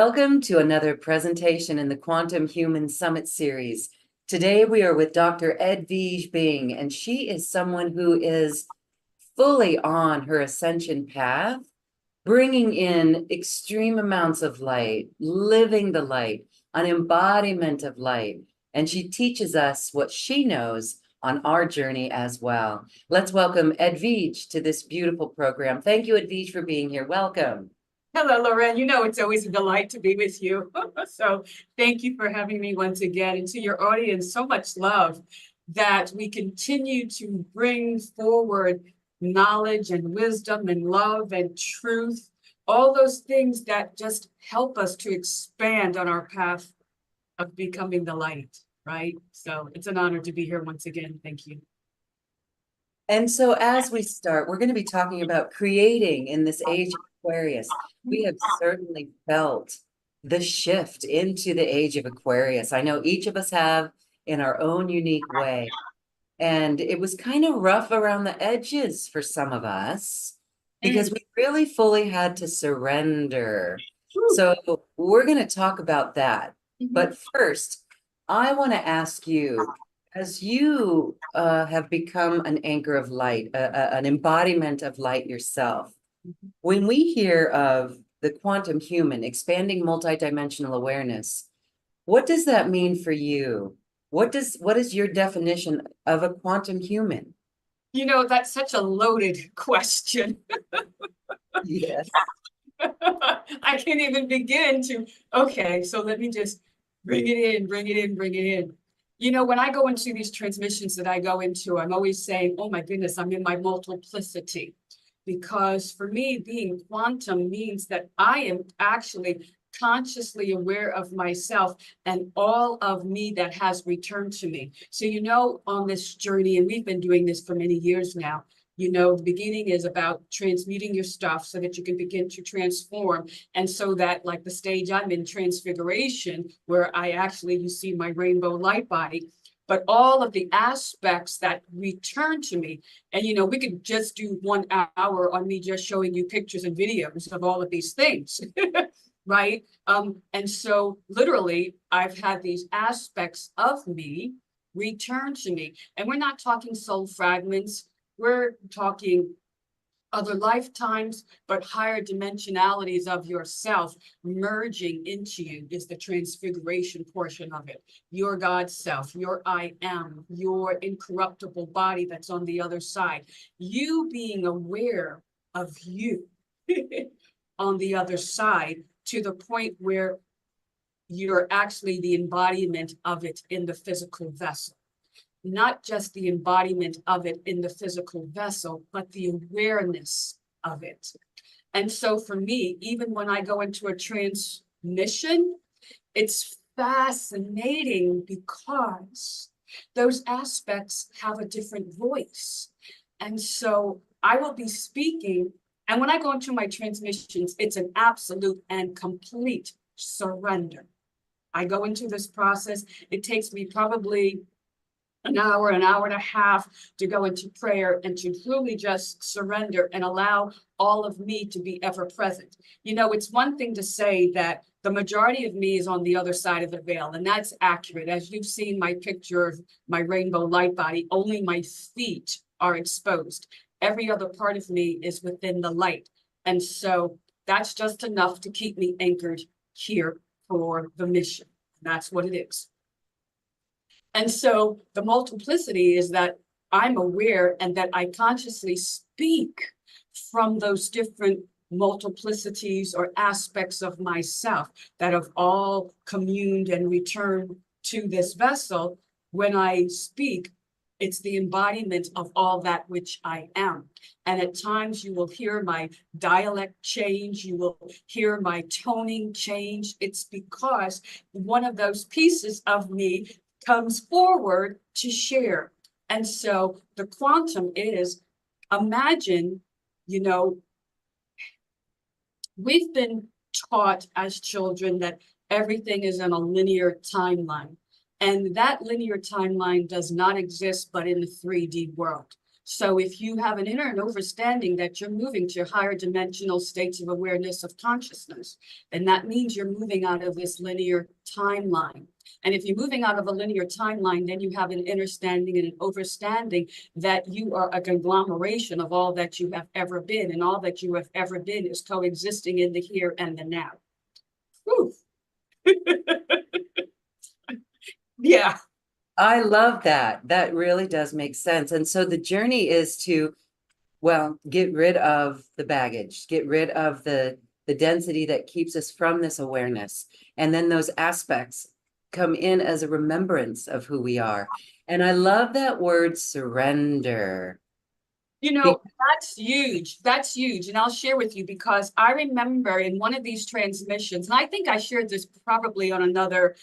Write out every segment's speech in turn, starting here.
Welcome to another presentation in the Quantum Human Summit series. Today we are with Dr. Edwige Bing, and she is someone who is fully on her ascension path, bringing in extreme amounts of light, living the light, an embodiment of light, and she teaches us what she knows on our journey as well. Let's welcome Edwige to this beautiful program. Thank you, Edwige, for being here. Welcome. Hello, Lorraine. You know, it's always a delight to be with you. So thank you for having me once again. And to your audience, so much love that we continue to bring forward knowledge and wisdom and love and truth, all those things that just help us to expand on our path of becoming the light, right? So it's an honor to be here once again. Thank you. And so as we start, we're going to be talking about creating in this age of Aquarius. We have certainly felt the shift into the age of Aquarius. I know each of us have in our own unique way. And it was kind of rough around the edges for some of us because we really fully had to surrender. So we're going to talk about that. But first, I want to ask you, as you have become an anchor of light, an embodiment of light yourself, when we hear of the quantum human, expanding multidimensional awareness, what does that mean for you? What is your definition of a quantum human? You know, that's such a loaded question. Yes. I can't even begin to, okay, so let me just bring it in. You know, when I go into these transmissions that I go into, I'm always saying, oh my goodness, I'm in my multiplicity. Because for me, being quantum means that I am actually consciously aware of myself and all of me that has returned to me. So, you know, on this journey, and we've been doing this for many years now, you know, the beginning is about transmuting your stuff so that you can begin to transform. And so that, like the stage I'm in, transfiguration, where you see my rainbow light body, but all of the aspects that return to me. And, you know, we could just do 1 hour on me just showing you pictures and videos of all of these things, right? And so literally, I've had these aspects of me return to me. And we're not talking soul fragments. We're talking other lifetimes, but higher dimensionalities of yourself merging into you is the transfiguration portion of it. Your God self, your I am, your incorruptible body that's on the other side. You being aware of you on the other side to the point where you're actually the embodiment of it in the physical vessel. Not just the embodiment of it in the physical vessel, but the awareness of it. And so for me, even when I go into a transmission, it's fascinating because those aspects have a different voice. And so I will be speaking, and when I go into my transmissions, it's an absolute and complete surrender. I go into this process. It takes me probably an hour and a half to go into prayer and to truly just surrender and allow all of me to be ever present. You know, it's one thing to say that the majority of me is on the other side of the veil, and that's accurate. As you've seen my picture of my rainbow light body, only my feet are exposed. Every other part of me is within the light. And so that's just enough to keep me anchored here for the mission. That's what it is. And so the multiplicity is that I'm aware and that I consciously speak from those different multiplicities or aspects of myself that have all communed and returned to this vessel. When I speak, it's the embodiment of all that which I am. And at times you will hear my dialect change. You will hear my toning change. It's because one of those pieces of me comes forward to share. And so the quantum is, imagine, you know, we've been taught as children that everything is in a linear timeline. And that linear timeline does not exist but in the 3D world. So if you have an inner understanding that you're moving to higher dimensional states of awareness of consciousness, then that means you're moving out of this linear timeline. And if you're moving out of a linear timeline, then you have an understanding and an overstanding that you are a conglomeration of all that you have ever been, and all that you have ever been is coexisting in the here and the now. Whew. Yeah. I love that. That really does make sense. And so the journey is to, well, get rid of the baggage, get rid of the density that keeps us from this awareness. And then those aspects come in as a remembrance of who we are. And I love that word surrender. You know, that's huge. That's huge. And I'll share with you because I remember in one of these transmissions, and I think I shared this probably on another,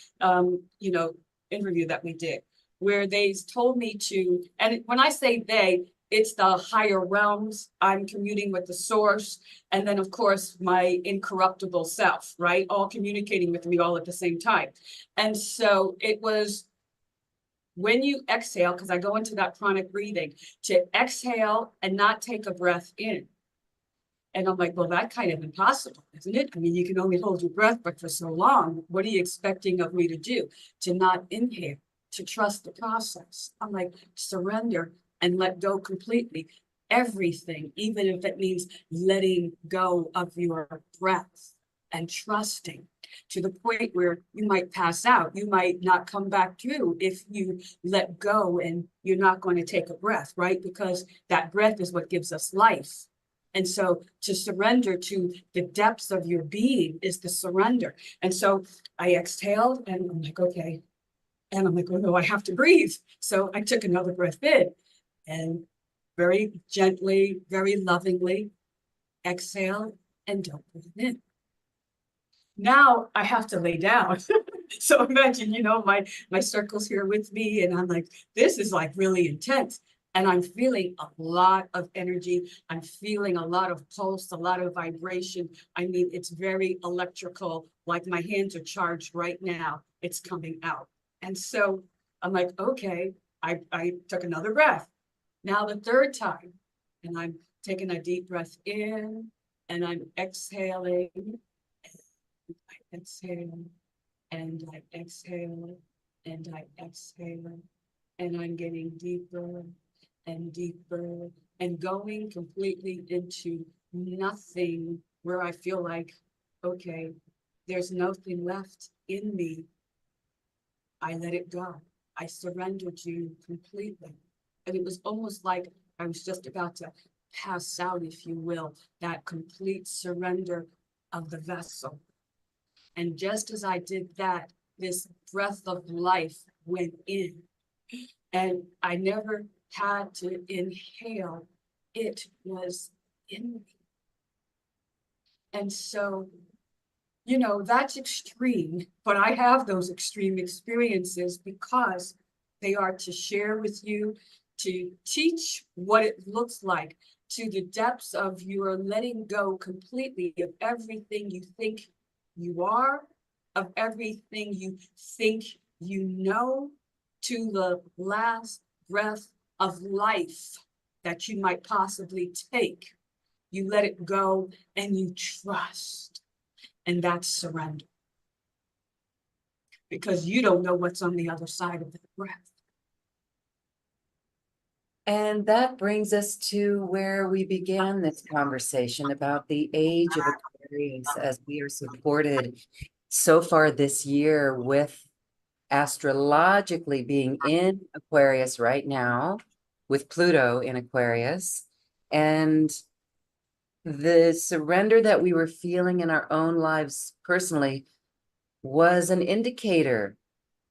interview that we did, where they told me to, and when I say they, it's the higher realms. I'm communing with the source. And then, of course, my incorruptible self, right? All communicating with me all at the same time. And so it was when you exhale, because I go into that chronic breathing, to exhale and not take a breath in. And I'm like, well, that's kind of impossible, isn't it? I mean, you can only hold your breath, but for so long, what are you expecting of me to do? To not inhale, to trust the process. I'm like, surrender and let go completely. Everything, even if it means letting go of your breath and trusting to the point where you might pass out. You might not come back through if you let go and you're not going to take a breath, right? Because that breath is what gives us life. And so to surrender to the depths of your being is the surrender. And so I exhaled and I'm like, okay. And I'm like, oh no, I have to breathe. So I took another breath in and very gently, very lovingly exhale and don't breathe in. Now I have to lay down. So imagine, my circles here with me, and I'm like, this is like really intense. And I'm feeling a lot of energy. I'm feeling a lot of pulse, a lot of vibration. I mean, it's very electrical, like my hands are charged right now. It's coming out. And so I'm like, okay, I took another breath. Now the third time, and I'm taking a deep breath in, and I'm exhaling. I exhale, and I exhale, and I exhale, and I'm getting deeper and deeper and going completely into nothing where I feel like, okay, there's nothing left in me. I let it go. I surrendered you completely. And it was almost like I was just about to pass out, if you will, that complete surrender of the vessel. And just as I did that, this breath of life went in. And I never had to inhale. It was in me. And so, that's extreme, but I have those extreme experiences because they are to share with you, to teach what it looks like, to the depths of your letting go completely of everything you think you are, of everything you think you know, to the last breath of life that you might possibly take. You let it go and you trust. And that's surrender. Because you don't know what's on the other side of that breath. And that brings us to where we began this conversation about the age of Aquarius, as we are supported so far this year with astrologically being in Aquarius right now, with Pluto in Aquarius, and the surrender that we were feeling in our own lives personally was an indicator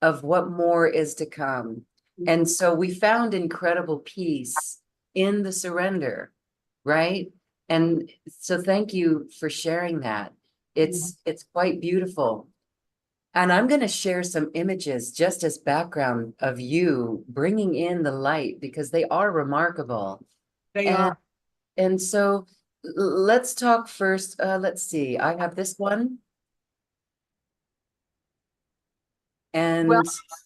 of what more is to come. And so we found incredible peace in the surrender, right? And so thank you for sharing that. It's quite beautiful. And I'm going to share some images just as background of you bringing in the light because they are remarkable. They are. And so let's talk first. Let's see. I have this one. And Well,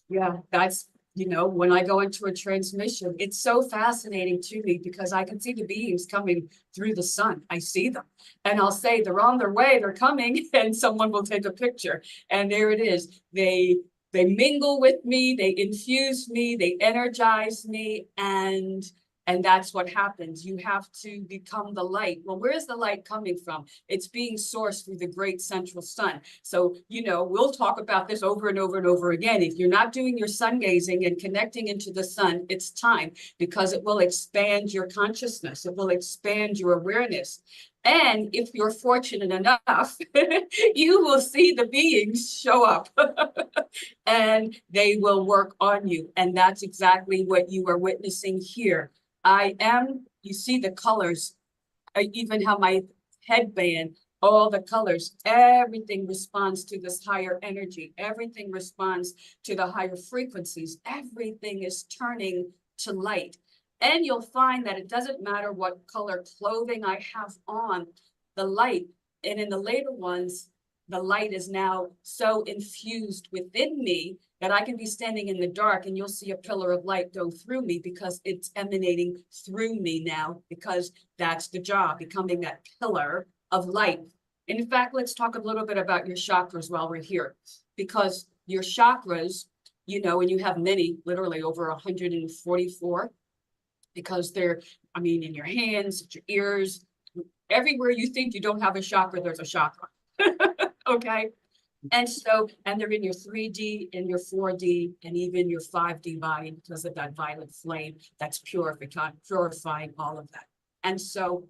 yeah, that's You know, when I go into a transmission, it's so fascinating to me because I can see the beings coming through the sun. I see them and I'll say they're on their way, they're coming, and someone will take a picture. And there it is. They mingle with me, they infuse me, they energize me, and that's what happens. You have to become the light. Well, where's the light coming from? It's being sourced through the great central sun. So, you know, we'll talk about this over and over and over again. If you're not doing your sun gazing and connecting into the sun, it's time, because it will expand your consciousness. It will expand your awareness. And if you're fortunate enough, you will see the beings show up and they will work on you. And that's exactly what you are witnessing here. You see the colors. I even have my headband, all the colors, everything responds to this higher energy. Everything responds to the higher frequencies. Everything is turning to light. And you'll find that it doesn't matter what color clothing I have on, the light, and in the later ones, the light is now so infused within me that I can be standing in the dark and you'll see a pillar of light go through me because it's emanating through me now, because that's the job, becoming that pillar of light. And in fact, let's talk a little bit about your chakras while we're here, because your chakras, you know, and you have many, literally over 144, because they're, I mean, in your hands, your ears, everywhere you think you don't have a chakra, there's a chakra. Okay. And so, and they're in your 3D and your 4D and even your 5D body because of that violet flame that's purifying all of that. And so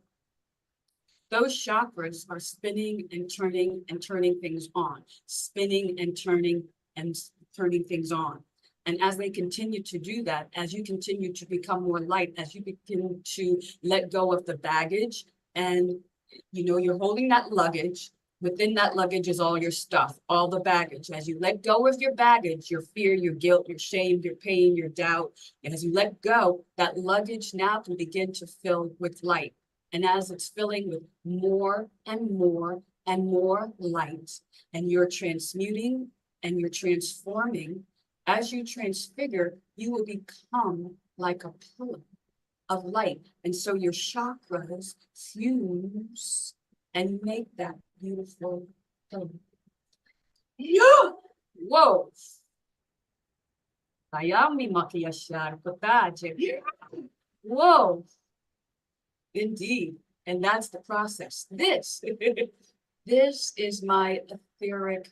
those chakras are spinning and turning things on, spinning and turning things on. And as they continue to do that, as you continue to become more light, as you begin to let go of the baggage, and you know, you're holding that luggage. Within that luggage is all your stuff, all the baggage. As you let go of your baggage, your fear, your guilt, your shame, your pain, your doubt, and as you let go, that luggage now can begin to fill with light. And as it's filling with more and more and more light, and you're transmuting and you're transforming, as you transfigure, you will become like a pillar of light. And so your chakras fuse and make that beautiful pillar. Yeah. Whoa. Whoa. Indeed. And that's the process. This is my etheric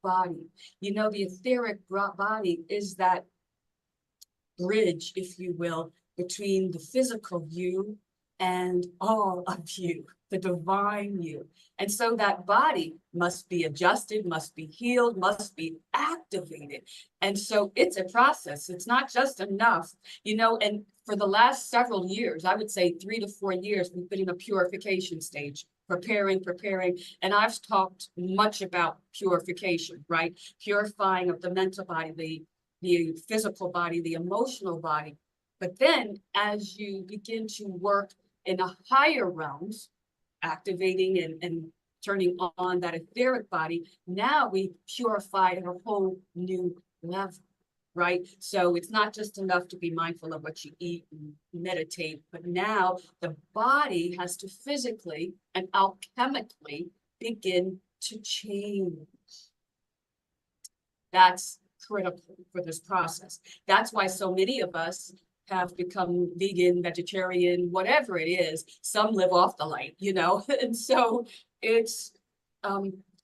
body. You know, the etheric body is that bridge, if you will, between the physical you and all of you, the divine you. And so that body must be adjusted, must be healed, must be activated. And so it's a process. It's not just enough, you know, and for the last several years, I would say 3 to 4 years, we've been in a purification stage, preparing. And I've talked much about purification, right? Purifying of the mental body, the physical body, the emotional body. But then as you begin to work in the higher realms, activating and turning on that etheric body, now we purify at a whole new level, right? So it's not just enough to be mindful of what you eat and meditate, but now the body has to physically and alchemically begin to change. That's critical for this process. That's why so many of us have become vegan, vegetarian, whatever it is. Some live off the light, you know, and so it's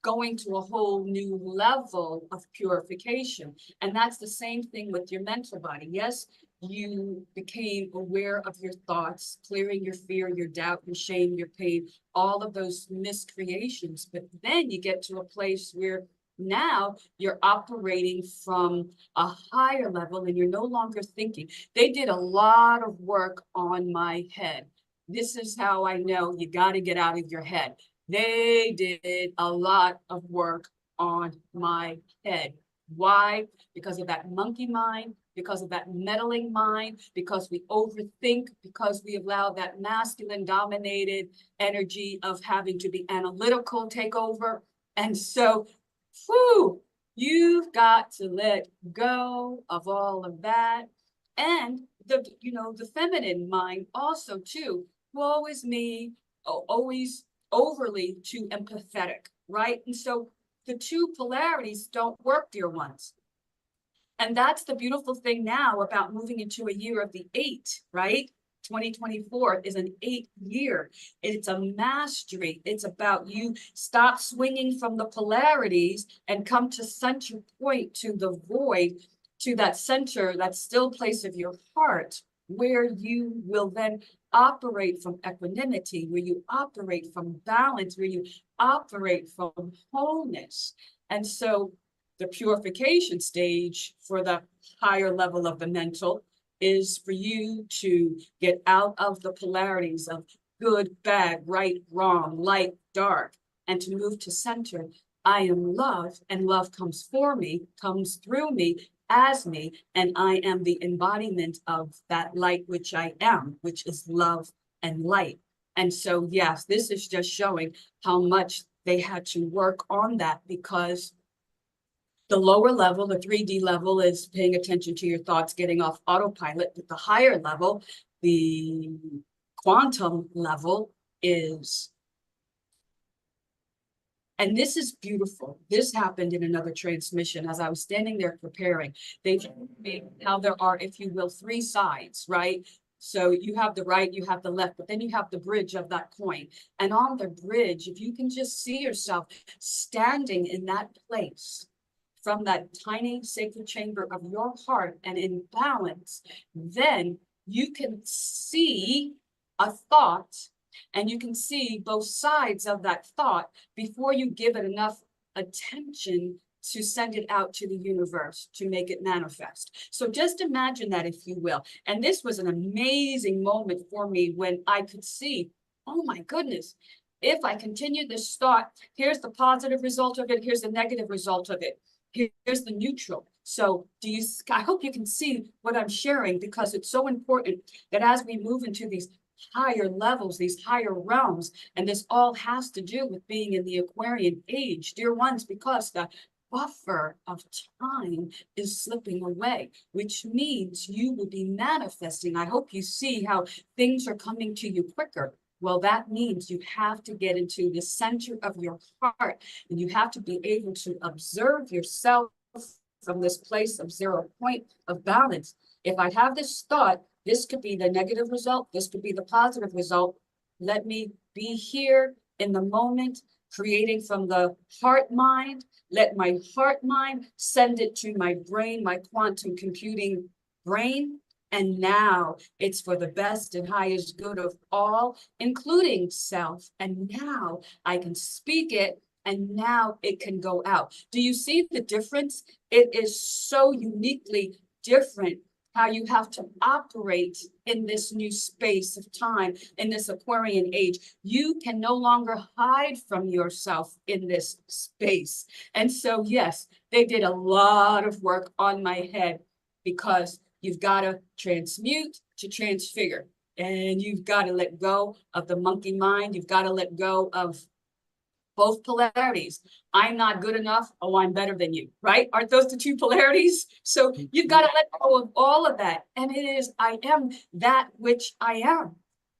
going to a whole new level of purification. And that's the same thing with your mental body. Yes, you became aware of your thoughts, clearing your fear, your doubt, your shame, your pain, all of those miscreations. But then you get to a place where now you're operating from a higher level and you're no longer thinking. They did a lot of work on my head. This is how I know you got to get out of your head. They did a lot of work on my head. Why? Because of that monkey mind, because of that meddling mind, because we overthink, because we allow that masculine dominated energy of having to be analytical take over. And so, whew, You've got to let go of all of that. And the feminine mind also too, woe is me, always overly too empathetic, right? And so the two polarities don't work, dear ones. And that's the beautiful thing now about moving into a year of the 8, right? 2024 is an 8 year. It's a mastery. It's about you stop swinging from the polarities and come to center point, to the void, to that center, that still place of your heart, where you will then operate from equanimity, where you operate from balance, where you operate from wholeness. And so the purification stage for the higher level of the mental is for you to get out of the polarities of good, bad, right, wrong, light, dark, and to move to center. I am love, and love comes for me, comes through me, as me, and I am the embodiment of that light which I am, which is love and light. And so, yes, this is just showing how much they had to work on that, because the lower level, the 3D level, is paying attention to your thoughts, getting off autopilot. But the higher level, the quantum level, is, and this is beautiful. This happened in another transmission as I was standing there preparing. They told me how there are, if you will, 3 sides, right? So you have the right, you have the left, but then you have the bridge of that coin. And on the bridge, if you can just see yourself standing in that place, from that tiny sacred chamber of your heart and in balance, then you can see a thought, and you can see both sides of that thought before you give it enough attention to send it out to the universe, to make it manifest. So just imagine that, if you will. And this was an amazing moment for me when I could see, oh my goodness, if I continue this thought, here's the positive result of it, here's the negative result of it. Here's the neutral. So I hope you can see what I'm sharing, because it's so important that as we move into these higher levels, these higher realms, and this all has to do with being in the Aquarian age, dear ones, because the buffer of time is slipping away, which means you will be manifesting. I hope you see how things are coming to you quicker. Well, that means you have to get into the center of your heart, and you have to be able to observe yourself from this place of 0 point of balance. If I have this thought, this could be the negative result, this could be the positive result. Let me be here in the moment, creating from the heart mind. Let my heart mind send it to my brain, my quantum computing brain. And now it's for the best and highest good of all, including self. And now I can speak it, and now it can go out. Do you see the difference? It is so uniquely different how you have to operate in this new space of time, in this Aquarian age. You can no longer hide from yourself in this space. And so, yes, they did a lot of work on my head, because you've got to transmute to transfigure. And you've got to let go of the monkey mind. You've got to let go of both polarities. I'm not good enough. Oh, I'm better than you, right? Aren't those the 2 polarities? So you've got to let go of all of that. And it is, I am that which I am,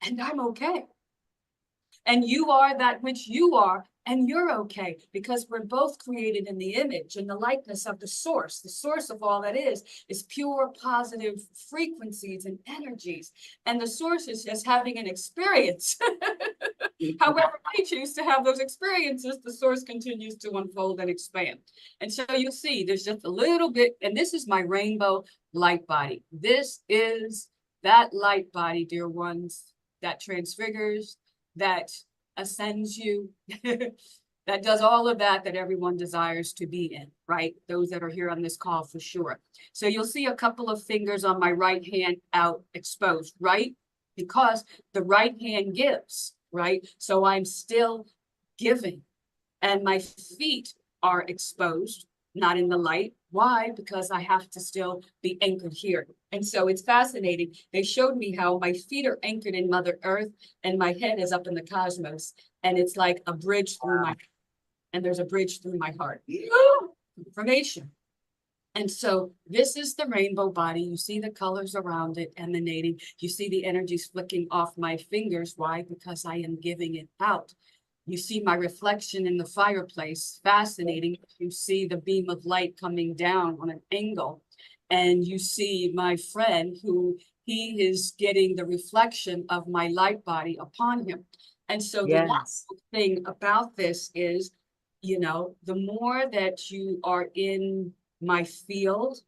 and I'm okay. And you are that which you are, and you're okay, because we're both created in the image and the likeness of the source. The source of all that is pure positive frequencies and energies. And the source is just having an experience. However I choose to have those experiences, the source continues to unfold and expand. And so you'll see there's just a little bit, and this is my rainbow light body. This is that light body, dear ones, that transfigures, that ascends you, that does all of that everyone desires to be in, right? Those that are here on this call for sure. So you'll see a couple of fingers on my right hand out exposed, right? Because the right hand gives, right? So I'm still giving, and my feet are exposed, not in the light. Why? Because I have to still be anchored here. And so it's fascinating. They showed me how my feet are anchored in Mother Earth, and my head is up in the cosmos. And it's like a bridge through my, and there's a bridge through my heart. information. And so this is the rainbow body. You see the colors around it emanating. You see the energies flicking off my fingers. Why? Because I am giving it out. You see my reflection in the fireplace. Fascinating. You see the beam of light coming down on an angle. And you see my friend who he is getting the reflection of my light body upon him. And so the Yes. wonderful thing about this is, you know, the more that you are in my field,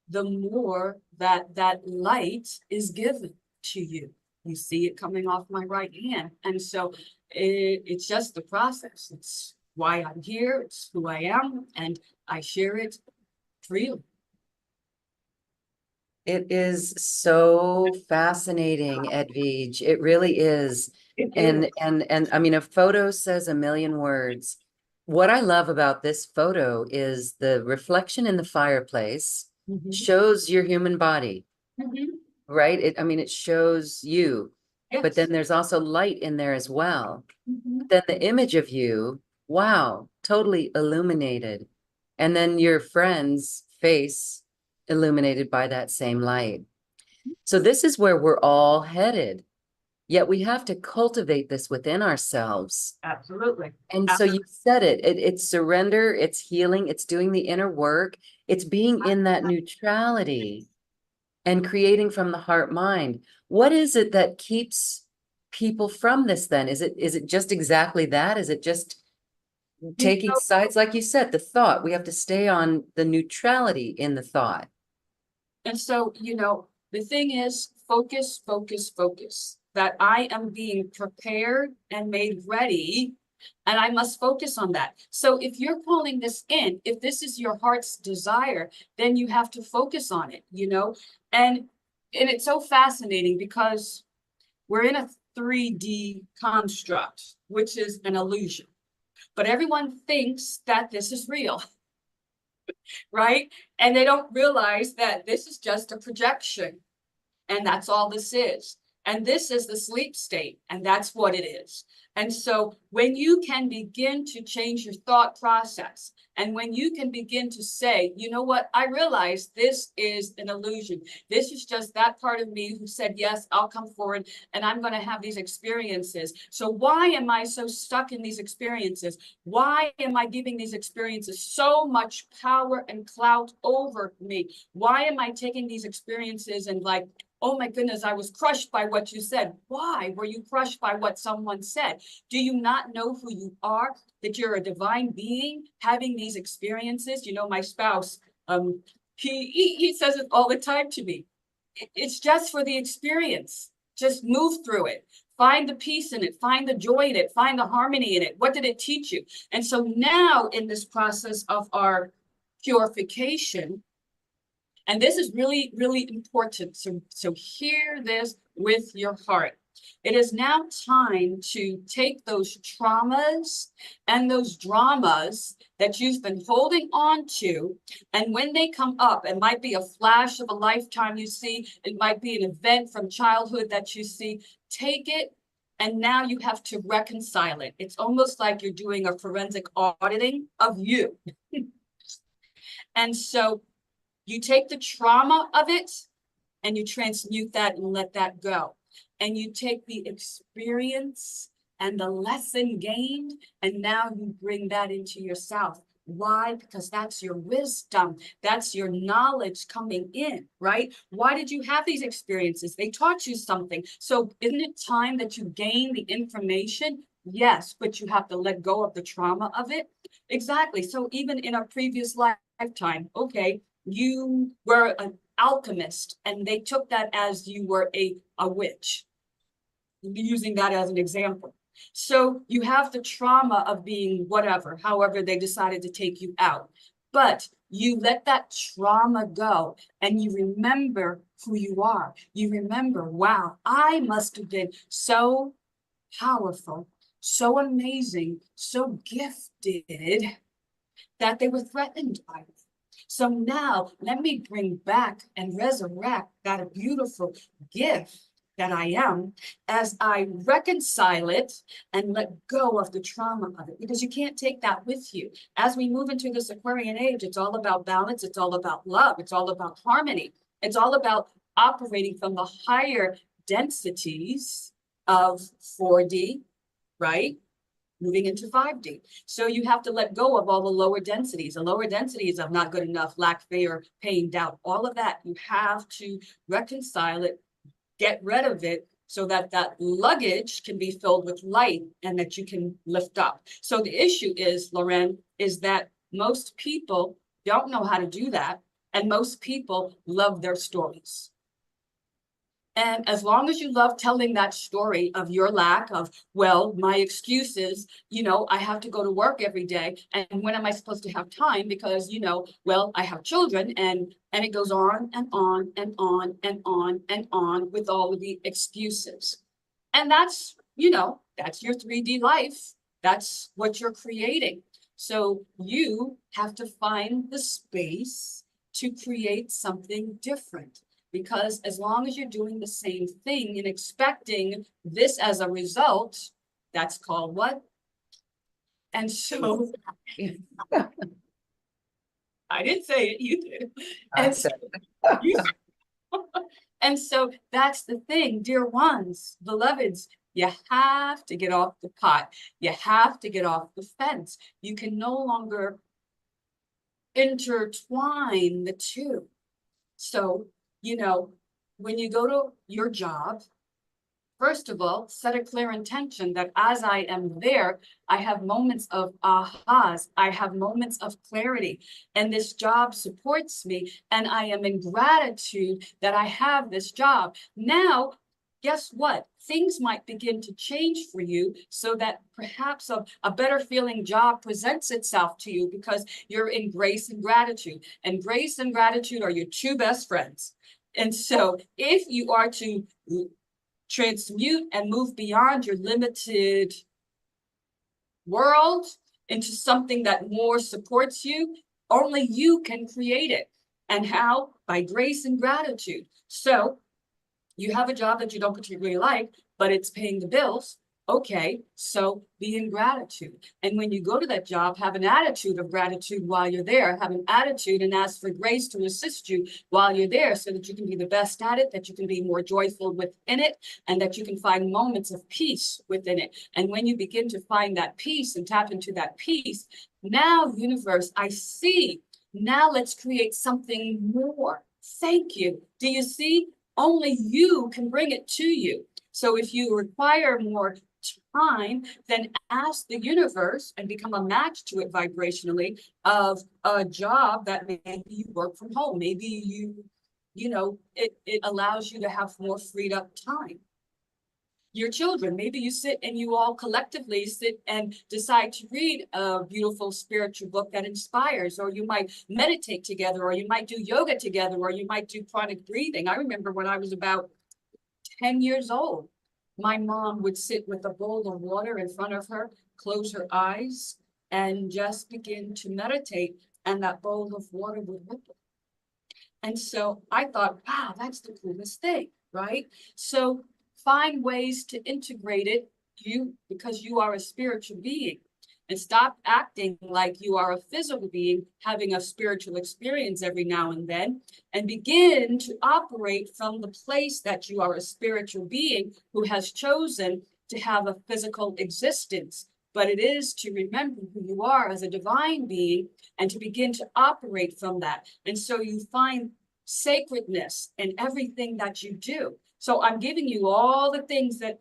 the more that that light is given to you. You see it coming off my right hand. And so it's just the process. It's why I'm here. It's who I am. And I share it freely. It is so fascinating, Edwige. It really is. It is. And I mean, a photo says a million words. What I love about this photo is the reflection in the fireplace shows your human body, right? I mean, it shows you, but then Yes. there's also light in there as well. Then the image of you, wow, totally illuminated. And then your friend's face illuminated by that same light. So this is where we're all headed. Yet we have to cultivate this within ourselves. Absolutely. And so you said it's surrender, it's healing, it's doing the inner work, it's being in that neutrality and creating from the heart mind. What is it that keeps people from this then? Is it just exactly that? Is it just taking sides? Like you said, the thought, we have to stay on the neutrality in the thought. And so, you know, the thing is focus, focus, focus. That I am being prepared and made ready, and I must focus on that. So if you're calling this in, if this is your heart's desire, then you have to focus on it, you know? And it's so fascinating because we're in a 3D construct, which is an illusion. But everyone thinks that this is real. Right? And they don't realize that this is just a projection. And that's all this is. And this is the sleep state. And that's what it is. And so when you can begin to change your thought process, and when you can begin to say, you know what, I realize this is an illusion. This is just that part of me who said, yes, I'll come forward and I'm going to have these experiences. So why am I so stuck in these experiences? Why am I giving these experiences so much power and clout over me? Why am I taking these experiences and like, oh my goodness, I was crushed by what you said. Why were you crushed by what someone said? Do you not know who you are? That you're a divine being having these experiences? You know, my spouse, he says it all the time to me. It's just for the experience. Just move through it. Find the peace in it. Find the joy in it. Find the harmony in it. What did it teach you? And so now in this process of our purification, and this is really, really important. So hear this with your heart. It is now time to take those traumas and those dramas that you've been holding on to. And when they come up, it might be a flash of a lifetime you see. It might be an event from childhood that you see. Take it. And now you have to reconcile it. It's almost like you're doing a forensic auditing of you. And so you take the trauma of it and you transmute that and let that go. And you take the experience and the lesson gained, and now you bring that into yourself. Why? Because that's your wisdom. That's your knowledge coming in, right? Why did you have these experiences? They taught you something. So isn't it time that you gain the information? Yes, but you have to let go of the trauma of it. Exactly. So even in a previous lifetime, okay, you were an alchemist and they took that as you were a witch, using that as an example. So you have the trauma of being whatever, however they decided to take you out. But you let that trauma go and you remember who you are. You remember, wow, I must have been so powerful, so amazing, so gifted that they were threatened by me. So now let me bring back and resurrect that beautiful gift that I am, as I reconcile it and let go of the trauma of it, because you can't take that with you. As we move into this Aquarian age, it's all about balance. It's all about love. It's all about harmony. It's all about operating from the higher densities of 4D, right? Moving into 5D. So you have to let go of all the lower densities. The lower densities of not good enough, lack, fear, pain, doubt, all of that. You have to reconcile it, get rid of it, so that that luggage can be filled with light and that you can lift up. So the issue is, Loren, is that most people don't know how to do that. And most people love their stories. And as long as you love telling that story of your lack of, well, my excuses, I have to go to work every day. And when am I supposed to have time? Because, well, I have children, and it goes on and on and on and on and on with all of the excuses. And that's your 3D life. That's what you're creating. So you have to find the space to create something different. Because as long as you're doing the same thing and expecting this as a result, that's called what? And so I didn't say it, you did. And so, and so that's the thing, dear ones, beloveds, you have to get off the pot. You have to get off the fence. You can no longer intertwine the two. So, when you go to your job, first of all, set a clear intention that as I am there, I have moments of ahas, I have moments of clarity, and this job supports me, and I am in gratitude that I have this job. Now, guess what? Things might begin to change for you so that perhaps a better feeling job presents itself to you because you're in grace and gratitude. And grace and gratitude are your two best friends. And so if you are to transmute and move beyond your limited world into something that more supports you, only you can create it. And how? By grace and gratitude. So you have a job that you don't particularly like, but it's paying the bills. Okay, so be in gratitude. And when you go to that job, have an attitude of gratitude while you're there. Have an attitude and ask for grace to assist you while you're there so that you can be the best at it, that you can be more joyful within it, and that you can find moments of peace within it. And when you begin to find that peace and tap into that peace, now, universe, I see. Now let's create something more. Thank you. Do you see? Only you can bring it to you. So if you require more time, then ask the universe and become a match to it vibrationally of a job that maybe you work from home. Maybe it allows you to have more freed up time. Your children, maybe you sit and you all collectively sit and decide to read a beautiful spiritual book that inspires, or you might meditate together, or you might do yoga together, or you might do chronic breathing. I remember when I was about 10 years old, my mom would sit with a bowl of water in front of her, close her eyes, and just begin to meditate, and that bowl of water would ripple. And so I thought, wow, that's the coolest thing, right? So find ways to integrate it, because you are a spiritual being. And stop acting like you are a physical being, having a spiritual experience every now and then, and begin to operate from the place that you are a spiritual being who has chosen to have a physical existence. But it is to remember who you are as a divine being and to begin to operate from that. And so you find sacredness in everything that you do. So I'm giving you all the things that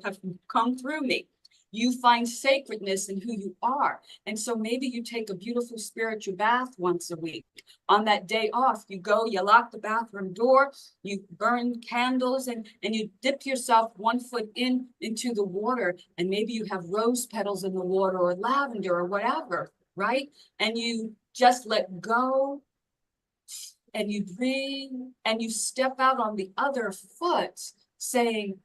have come through me. You find sacredness in who you are. And so maybe you take a beautiful spiritual bath once a week. On that day off, you go, you lock the bathroom door, you burn candles, and you dip yourself 1 foot into the water. And maybe you have rose petals in the water, or lavender, or whatever, right? And you just let go, and you breathe, and you step out on the other foot saying,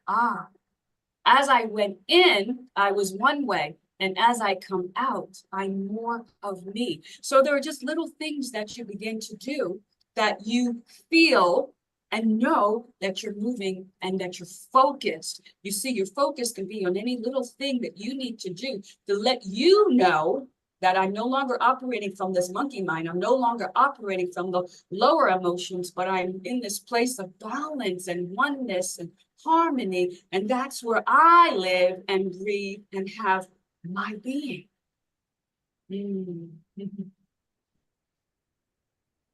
as I went in, I was one way. And as I come out, I'm more of me. So there are just little things that you begin to do that you feel and know that you're moving and that you're focused. You see, your focus can be on any little thing that you need to do to let you know that I'm no longer operating from this monkey mind. I'm no longer operating from the lower emotions, but I'm in this place of balance and oneness and harmony. And that's where I live and breathe and have my being.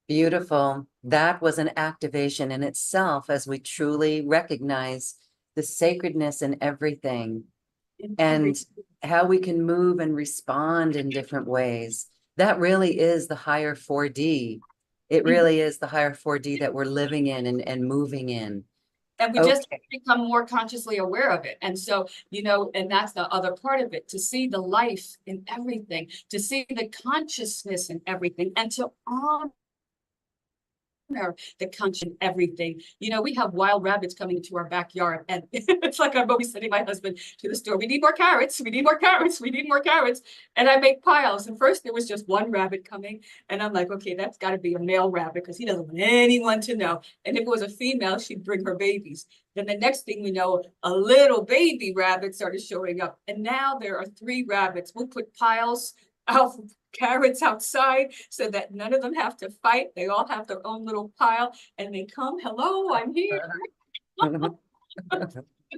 Beautiful. That was an activation in itself as we truly recognize the sacredness in everything and how we can move and respond in different ways. That really is the higher 4D. It really is the higher 4D that we're living in and moving in. And we just become more consciously aware of it. And so, you know, and that's the other part of it, to see the life in everything, to see the consciousness in everything, and to honor the conscious in everything. You know, we have wild rabbits coming into our backyard, and it's like I'm always sending my husband to the store. We need more carrots. We need more carrots. We need more carrots. And I make piles. And first there was just one rabbit coming, and I'm like, okay, that's got to be a male rabbit because he doesn't want anyone to know. And if it was a female, she'd bring her babies. Then the next thing we know, a little baby rabbit started showing up. And now there are 3 rabbits. We'll put piles of carrots outside so that none of them have to fight. They all have their own little pile, and they come, hello, I'm here. But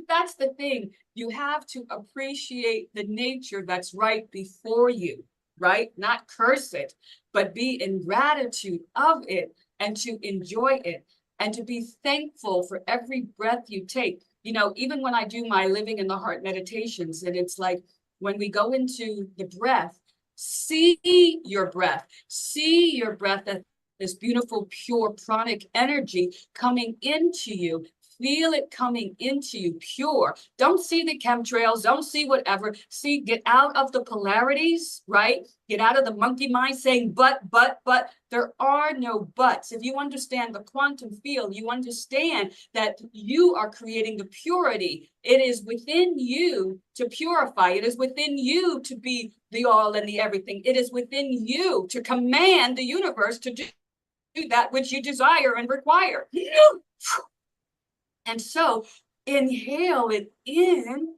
that's the thing. You have to appreciate the nature that's right before you, right? Not curse it, but be in gratitude of it and to enjoy it and to be thankful for every breath you take. You know, even when I do my living in the heart meditations, and it's like when we go into the breath, see your breath, as this beautiful, pure pranic energy coming into you. Feel it coming into you, pure. Don't see the chemtrails, don't see whatever. See, get out of the polarities, right? Get out of the monkey mind saying, but. There are no buts. If you understand the quantum field, you understand that you are creating the purity. It is within you to purify. It is within you to be the all and the everything. It is within you to command the universe to do that which you desire and require. And so inhale it in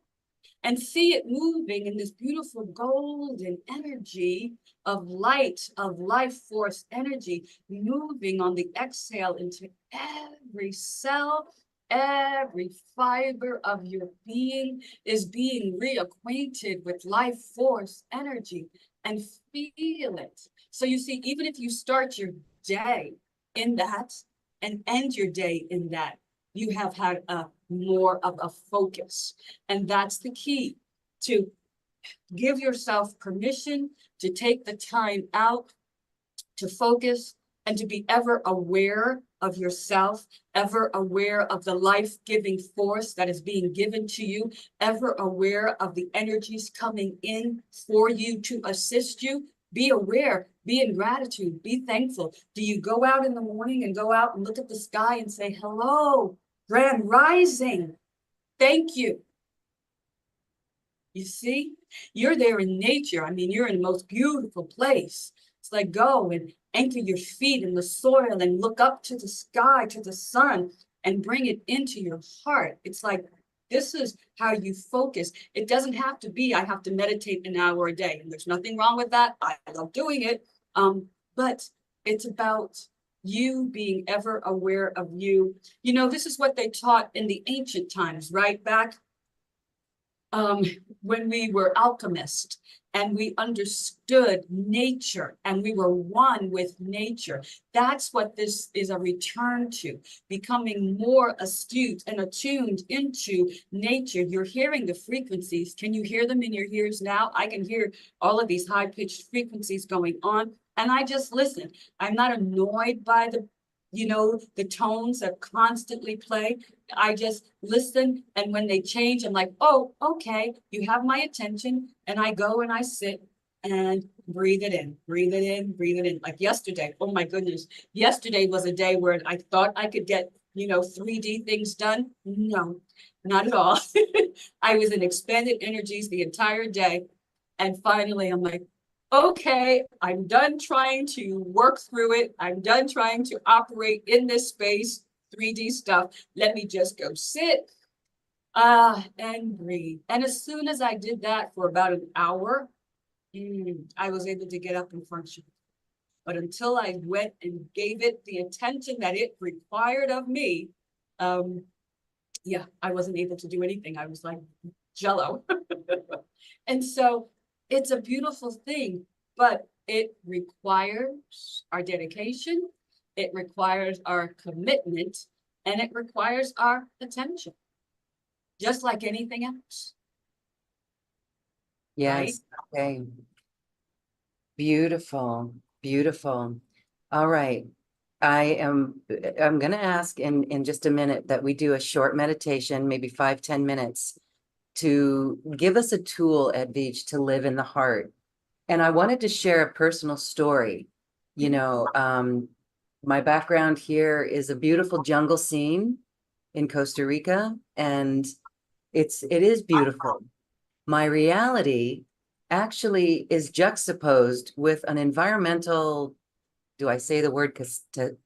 and see it moving in this beautiful golden energy of light, of life force energy, moving on the exhale into every cell, every fiber of your being is being reacquainted with life force energy, and feel it. So you see, even if you start your day in that and end your day in that, you have had more of a focus. And that's the key, to give yourself permission to take the time out to focus and to be ever aware of yourself, ever aware of the life-giving force that is being given to you, ever aware of the energies coming in for you to assist you. Be aware, be in gratitude, be thankful. Do you go out in the morning and go out and look at the sky and say, hello, grand rising, thank you? You see, you're there in nature. I mean, you're in the most beautiful place. It's like, go and anchor your feet in the soil and look up to the sky, to the sun, and bring it into your heart. It's like, this is how you focus. It doesn't have to be, I have to meditate an hour a day. And there's nothing wrong with that. I love doing it. But it's about you being ever aware of you. You know, this is what they taught in the ancient times, right? Back when we were alchemists and we understood nature and we were one with nature. That's what this is a return to, becoming more astute and attuned into nature. You're hearing the frequencies. Can you hear them in your ears now? I can hear all of these high-pitched frequencies going on, and I just listen. I'm not annoyed by the tones that constantly play. I just listen, and when they change, I'm like, oh, okay, you have my attention, and I go and I sit and breathe it in, breathe it in, breathe it in. Like yesterday, oh my goodness, yesterday was a day where I thought I could get 3D things done. No, not at all. I was in expanded energies the entire day, and finally I'm like, okay, I'm done trying to work through it. I'm done trying to operate in this space. 3D stuff. Let me just go sit, and breathe. And as soon as I did that for about an hour, I was able to get up and function. But until I went and gave it the attention that it required of me, yeah, I wasn't able to do anything. I was like jello. And so it's a beautiful thing, but it requires our dedication, it requires our commitment, and it requires our attention, just like anything else. Right? Yes. Okay. Beautiful. Beautiful. All right. I'm going to ask in just a minute that we do a short meditation, maybe 5-10 minutes, to give us a tool, Edwige, to live in the heart. And I wanted to share a personal story. You know, my background here is a beautiful jungle scene in Costa Rica, and it is beautiful. My reality actually is juxtaposed with an environmental, do I say the word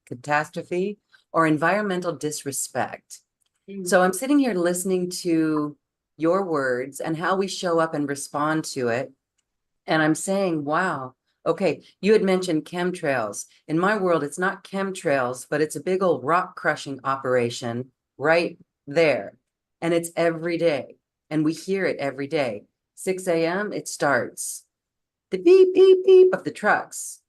catastrophe or environmental disrespect? So I'm sitting here listening to your words and how we show up and respond to it. And I'm saying, wow, okay, you had mentioned chemtrails. In my world, it's not chemtrails, but it's a big old rock crushing operation right there. And it's every day. And we hear it every day. 6 a.m., it starts. The beep, beep, beep of the trucks.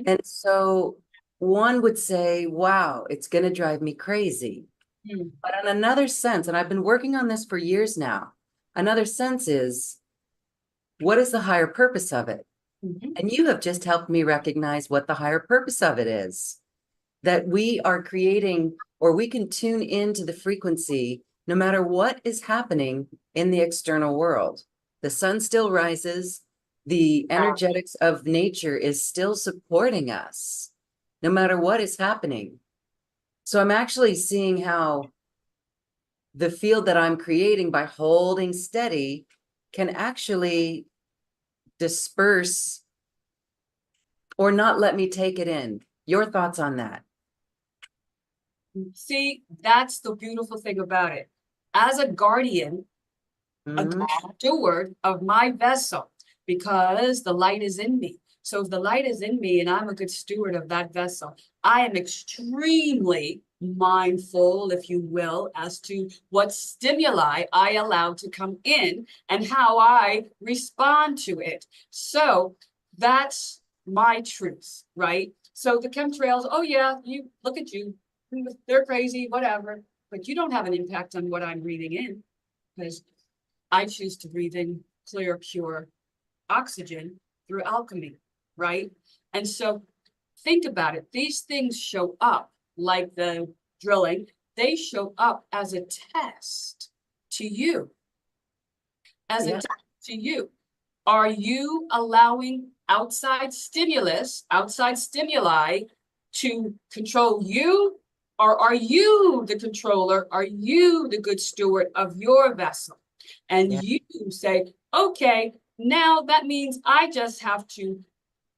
And so one would say, wow, it's going to drive me crazy. But in another sense, and I've been working on this for years now, another sense is, what is the higher purpose of it? And you have just helped me recognize what the higher purpose of it is. That we are creating, or we can tune into the frequency no matter what is happening in the external world. The sun still rises. The energetics of nature is still supporting us, no matter what is happening. So I'm actually seeing how the field that I'm creating by holding steady can actually disperse or not let me take it in. Your thoughts on that? See, that's the beautiful thing about it. As a guardian, a steward of my vessel, because the light is in me. So if the light is in me and I'm a good steward of that vessel, I am extremely mindful, if you will, as to what stimuli I allow to come in and how I respond to it. So that's my truth, right? So the chemtrails, oh yeah, you look at you, they're crazy, whatever, but you don't have an impact on what I'm breathing in, because I choose to breathe in clear, pure oxygen through alchemy, right? And so think about it. These things show up like the drilling. They show up as a test to you, as a test to you. Are you allowing outside stimulus, outside stimuli to control you? Or are you the controller? Are you the good steward of your vessel? And you say, okay, now that means I just have to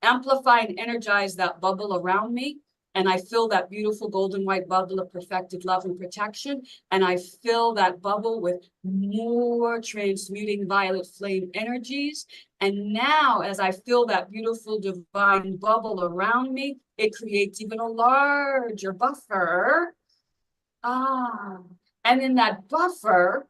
amplify and energize that bubble around me. And I fill that beautiful golden white bubble of perfected love and protection. And I fill that bubble with more transmuting violet flame energies. And now, as I fill that beautiful divine bubble around me, it creates even a larger buffer. And in that buffer,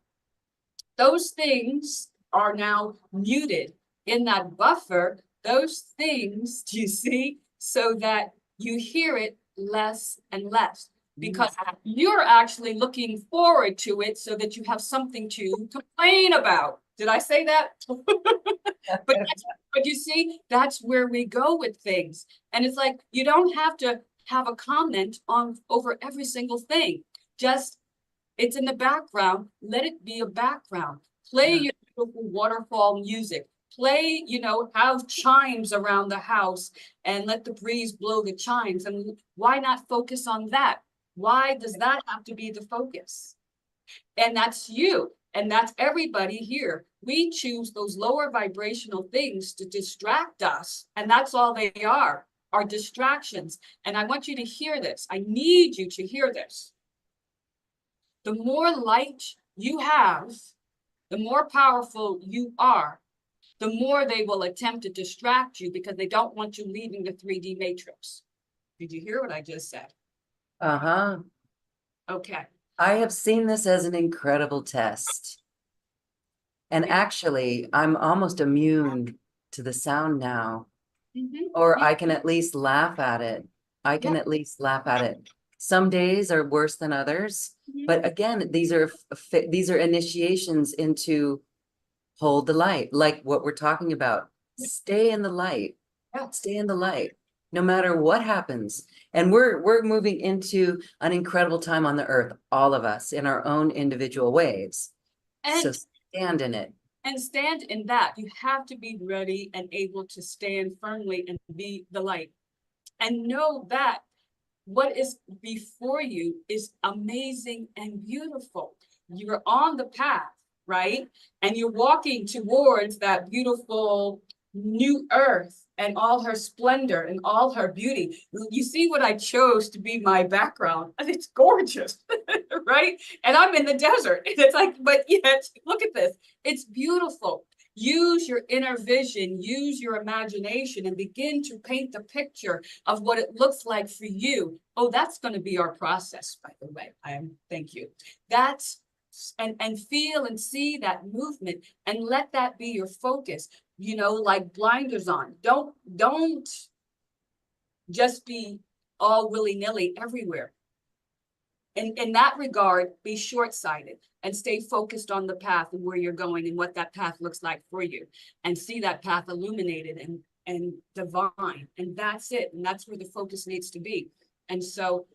those things are now muted. In that buffer, those things, do you see? So that you hear it less and less, because you're actually looking forward to it so that you have something to complain about. Did I say that? But you see, that's where we go with things. And it's like, you don't have to have a comment on over every single thing. Just, it's in the background. Let it be a background. Play your beautiful waterfall music. Play, have chimes around the house and let the breeze blow the chimes. And why not focus on that? Why does that have to be the focus? And that's you. And that's everybody here. We choose those lower vibrational things to distract us. And that's all they are distractions. And I want you to hear this. I need you to hear this. The more light you have, the more powerful you are, the more they will attempt to distract you because they don't want you leaving the 3D matrix. Did you hear what I just said? Uh-huh. Okay. I have seen this as an incredible test. And actually, I'm almost immune to the sound now, or I can at least laugh at it. I can at least laugh at it. Some days are worse than others, but again, these are initiations into hold the light, like what we're talking about. Stay in the light. Stay in the light, no matter what happens. And we're moving into an incredible time on the earth, all of us in our own individual ways. So And stand in it. and stand in that. You have to be ready and able to stand firmly and be the light. And know that what is before you is amazing and beautiful. You're on the path, right? And you're walking towards that beautiful new earth and all her splendor and all her beauty. You see what I chose to be my background, and it's gorgeous, right? And I'm in the desert. It's like, but yet, look at this. It's beautiful. Use your inner vision, use your imagination, and begin to paint the picture of what it looks like for you. Oh, that's going to be our process, by the way. Thank you. That's and feel and see that movement and let that be your focus, you know, like blinders on. Don't just be all willy-nilly everywhere. In that regard, be short-sighted and stay focused on the path and where you're going and what that path looks like for you, and see that path illuminated and divine. And that's it. And that's where the focus needs to be. And so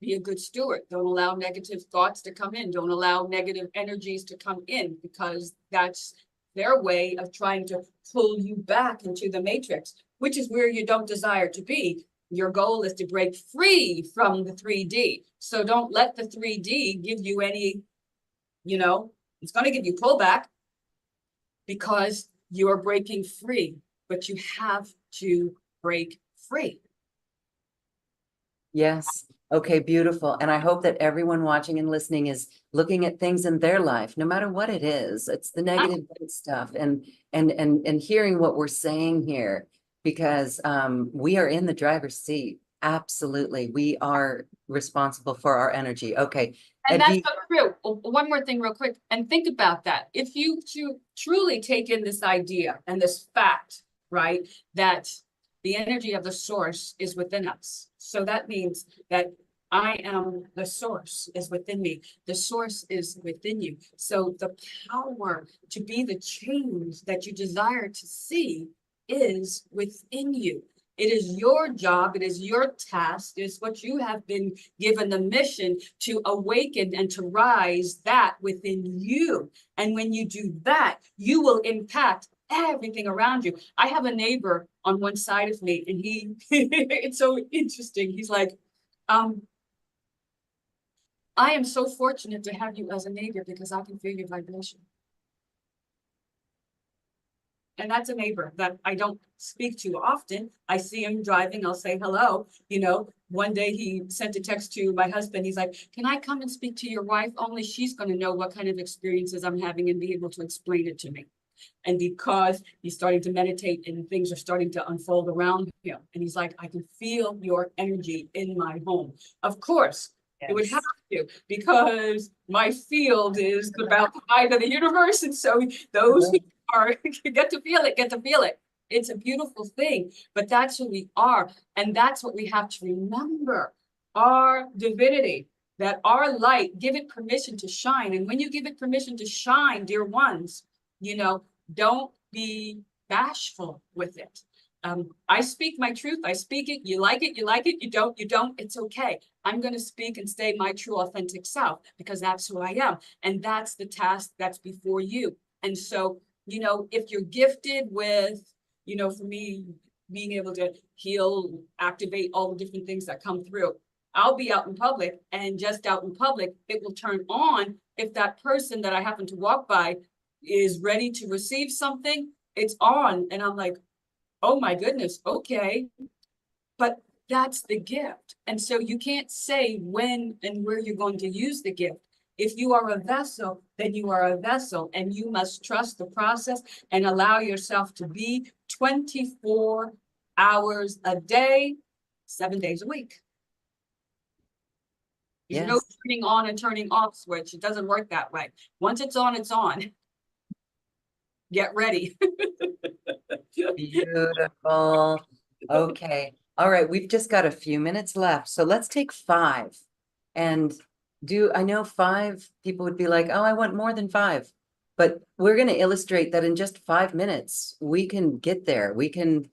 be a good steward. Don't allow negative thoughts to come in. Don't allow negative energies to come in, because that's their way of trying to pull you back into the matrix, which is where you don't desire to be. Your goal is to break free from the 3D. So don't let the 3D give you any, you know, it's going to give you pullback because you are breaking free, but you have to break free. Yes. Okay, beautiful. And I hope that everyone watching and listening is looking at things in their life, no matter what it is. It's the negative stuff and hearing what we're saying here, because we are in the driver's seat. Absolutely. We are responsible for our energy. Okay. And that's so true. One more thing real quick, and think about that. If you truly take in this idea and this fact, right, that the energy of the source is within us. So that means that I am the source is within me. The source is within you. So the power to be the change that you desire to see is within you. It is your job. It is your task. It's what you have been given the mission to awaken and to rise that within you. And when you do that, you will impact everything around you. I have a neighbor on one side of me, and it's so interesting. He's like, I am so fortunate to have you as a neighbor because I can feel your vibration. And that's a neighbor that I don't speak to often. I see him driving, I'll say hello. You know, one day he sent a text to my husband. He's like, can I come and speak to your wife? Only she's going to know what kind of experiences I'm having and be able to explain it to me. And because he's starting to meditate and things are starting to unfold around him. And he's like, I can feel your energy in my home. Of course, it would have to, because my field is about the height of the universe. And so those who are get to feel it, get to feel it. It's a beautiful thing, but that's who we are. And that's what we have to remember. Our divinity, that our light, give it permission to shine. And when you give it permission to shine, dear ones, you know, don't be bashful with it. I speak my truth. I speak it. You like it. You like it. You don't. You don't. It's okay. I'm going to speak and stay my true, authentic self, because that's who I am. And that's the task that's before you. And so, you know, if you're gifted with, you know, for me, being able to heal, activate all the different things that come through, I'll be out in public, and just out in public, it will turn on if that person that I happen to walk by is ready to receive something. It's on. And I'm like, oh my goodness, okay. But that's the gift. And so you can't say when and where you're going to use the gift. If you are a vessel, then you are a vessel, and you must trust the process and allow yourself to be 24 hours a day, 7 days a week. There's no Yes. turning on and turning off switch. It doesn't work that way. Once it's on, it's on. Get ready. Beautiful. Okay. All right. We've just got a few minutes left. So let's take 5 and I know 5 people would be like, oh, I want more than 5. But we're going to illustrate that in just 5 minutes, we can get there. We can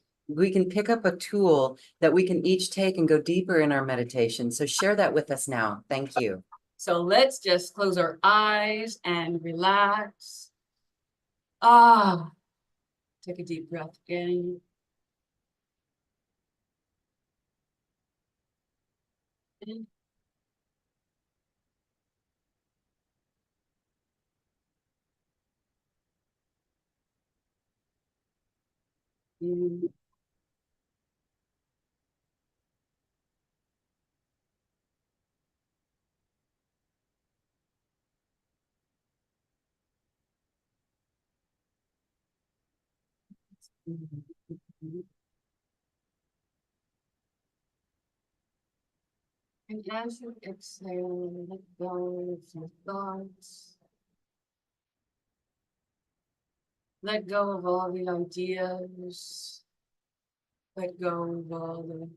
pick up a tool that we can each take and go deeper in our meditation. So share that with us now. Thank you. So let's just close our eyes and relax. Ah, take a deep breath in. In. In. And as you exhale, let go of your thoughts. Let go of all the ideas. Let go of all the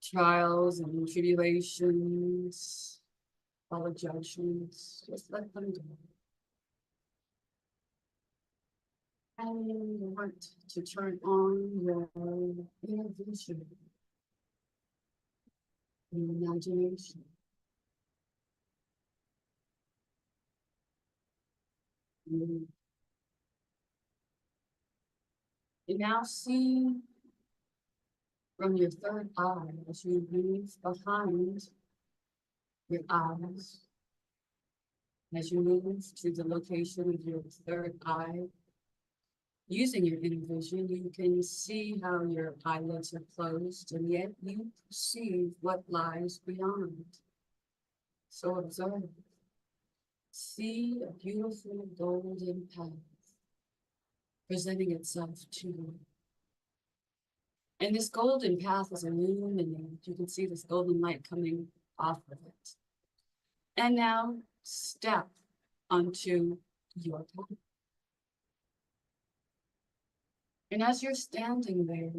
trials and tribulations, all the judgments. Just let them go. And you want to turn on your inner vision, your imagination. You now see from your third eye as you move behind your eyes, as you move to the location of your third eye. Using your inner vision, you can see how your eyelids are closed, and yet you perceive what lies beyond. So observe. See a beautiful golden path presenting itself to you. And this golden path is illuminated. You can see this golden light coming off of it. And now step onto your path. And as you're standing there,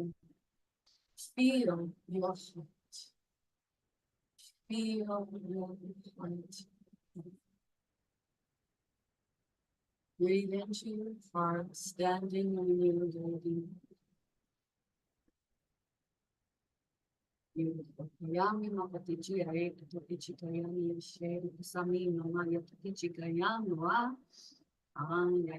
feel your heart. Feel your heart. Breathe into your heart, standing on your golden. Yami mapatichi are katichi kayami share sami mama yatichi kayama and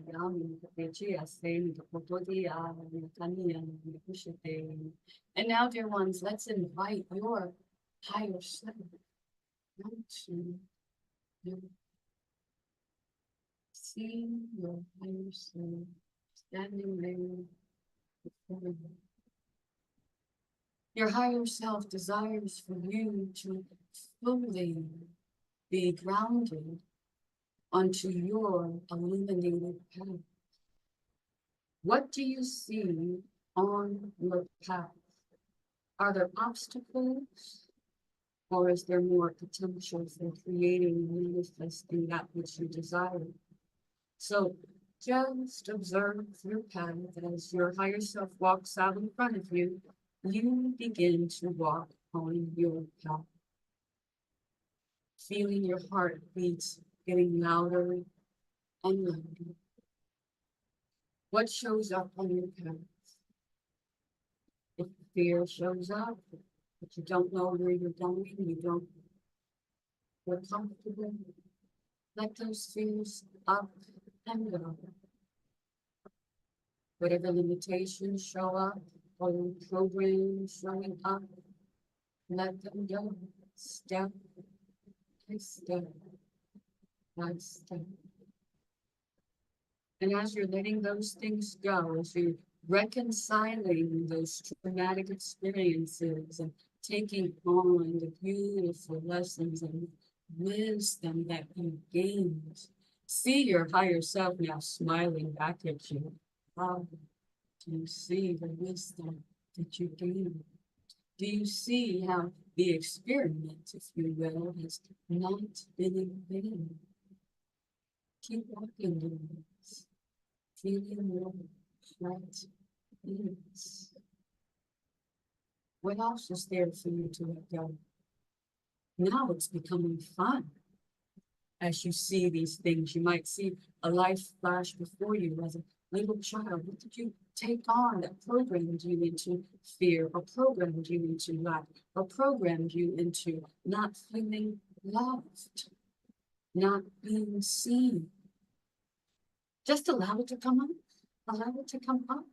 now, dear ones, let's invite your higher self into you. See your higher self standing there before you. Your higher self desires for you to fully be grounded onto your illuminated path. What do you see on your path? Are there obstacles, or is there more potential for creating and manifesting that which you desire? So just observe your path as your higher self walks out in front of you. You begin to walk on your path, feeling your heartbeats getting louder and louder. What shows up on your path? If fear shows up, but you don't know where you're going, you don't feel comfortable, let those fears up and go. Whatever limitations show up, or programs showing up, let them go, step by step by step. And as you're letting those things go, as you're reconciling those traumatic experiences and taking on the beautiful lessons and wisdom that you gained. See your higher self now smiling back at you. How do you see the wisdom that you gained? Do you see how the experiment, if you will, has not been in vain? Keep walking in this, feeling your heart beats. What else is there for you to let go? Now it's becoming fun. As you see these things, you might see a life flash before you as a little child. What did you take on that programmed you into fear, or programmed you into lack, or programmed you into not feeling loved, not being seen? Just allow it to come up. Allow it to come up.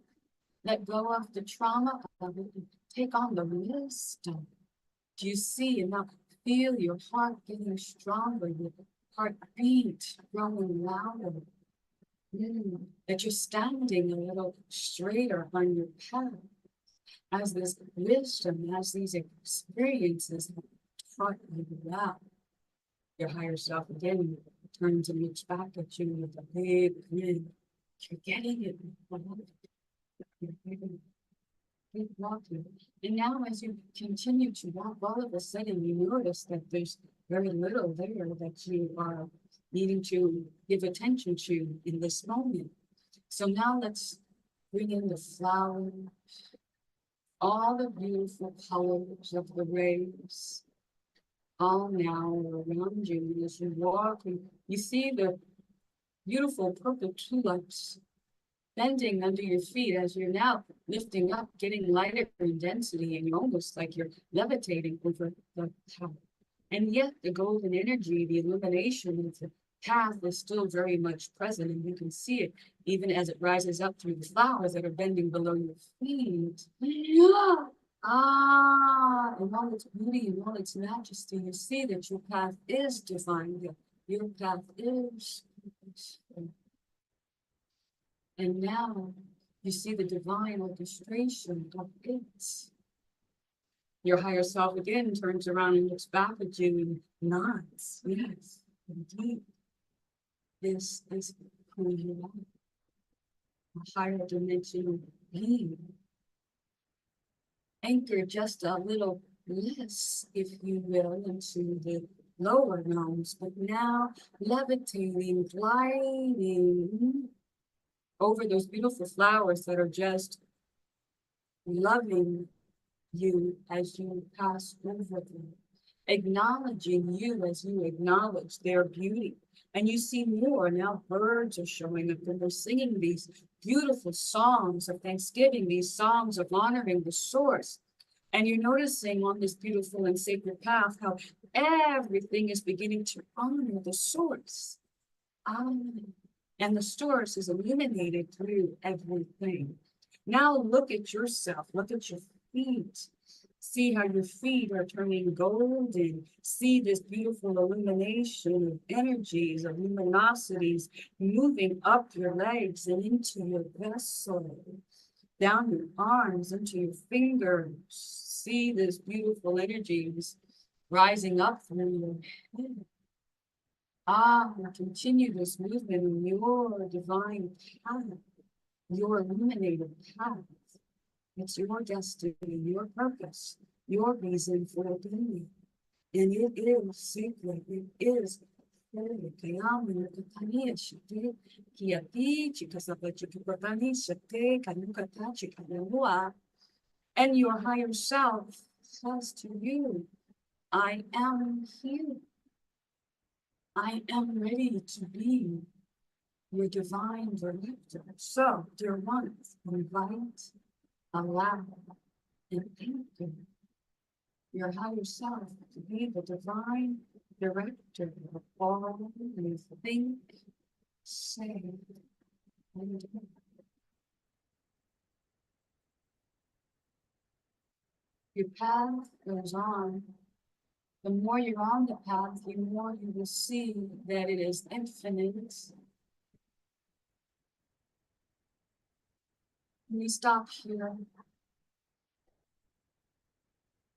Let go of the trauma of it and take on the wisdom. Do you see and now feel your heart getting stronger, your heartbeat growing louder? That you're standing a little straighter on your path as this wisdom, as these experiences taught you out. Your higher self again turns and looks back at you with a big grin. You're getting it. You're getting it. Keep walking. And now as you continue to walk, all of a sudden you notice that there's very little there that you are needing to give attention to in this moment. So now let's bring in the flowers, all the beautiful colors of the rays, all now around you. And as you walk, and you see the beautiful purple tulips bending under your feet as you're now lifting up, getting lighter in density, and you're almost like you're levitating over the path. And yet the golden energy, the illumination of the path is still very much present, and you can see it even as it rises up through the flowers that are bending below your feet. In all its beauty and all its majesty, you see that your path is divine. Your path is. And now you see the divine orchestration of it. Your higher self again turns around and looks back at you and nods. Yes, indeed. This is who you are. A higher dimensional being. Anchored just a little less, if you will, into the lower realms, but now levitating, gliding over those beautiful flowers that are just loving you as you pass over them, acknowledging you as you acknowledge their beauty. And you see more. Now birds are showing up and they're singing these beautiful songs of thanksgiving, these songs of honoring the source. And you're noticing on this beautiful and sacred path how everything is beginning to honor the source. And the source is illuminated through everything. Now look at yourself, look at your feet. See how your feet are turning golden. See this beautiful illumination of energies, of luminosities moving up your legs and into your vessel, down your arms, into your fingers. See this beautiful energies rising up through your head. Continue this movement in your divine path, your illuminated path. It's your destiny, your purpose, your reason for being. And it is secret, it is holy. And your higher self says to you, I am here. I am ready to be your divine director. So, dear ones, invite, allow, and thank you, your higher self, to be the divine director of all you think, say, and do. Your path goes on. The more you're on the path, the more you will see that it is infinite. We stop here.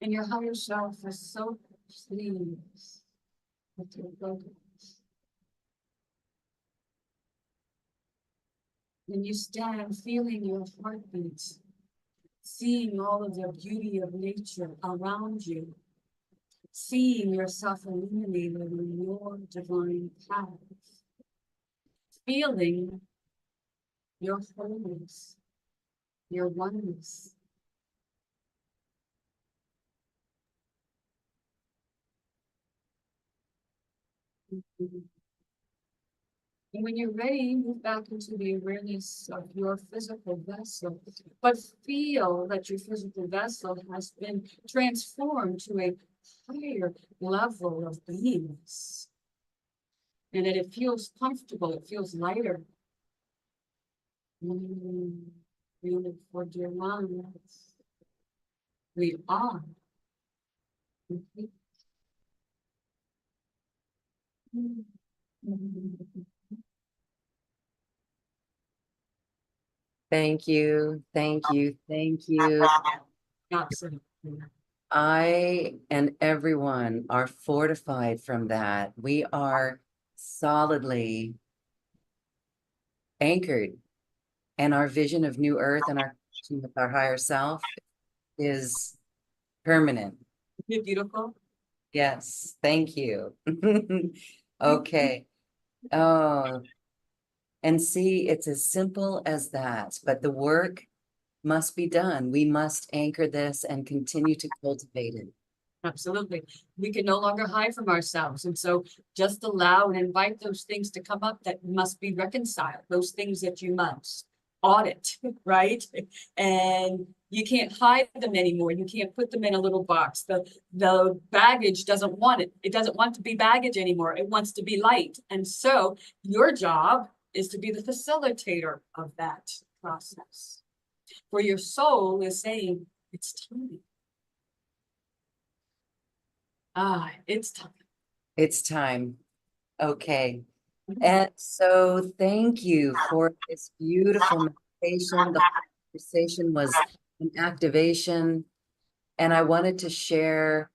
And your higher self is so pleased with your focus. When you stand feeling your heartbeats, seeing all of the beauty of nature around you, seeing yourself illuminated in your divine path, feeling your wholeness, your oneness. And when you're ready, move back into the awareness of your physical vessel, but feel that your physical vessel has been transformed to a higher level of beingness. And that it feels comfortable, it feels lighter. Feel it for dear ones. We are complete. Thank you, thank you, thank you. Absolutely. I and everyone are fortified from that. We are solidly anchored, and our vision of new earth and our connection with our higher self is permanent. Isn't it beautiful? Yes, thank you. Okay. Oh, and see, it's as simple as that, but the work must be done. We must anchor this and continue to cultivate it. Absolutely. We can no longer hide from ourselves. And so just allow and invite those things to come up that must be reconciled, those things that you must audit, right? And you can't hide them anymore. You can't put them in a little box. The baggage doesn't want it. It doesn't want to be baggage anymore. It wants to be light. And so your job is to be the facilitator of that process. For your soul is saying, it's time. It's time. It's time. Okay. And so thank you for this beautiful meditation. The conversation was an activation. And I wanted to share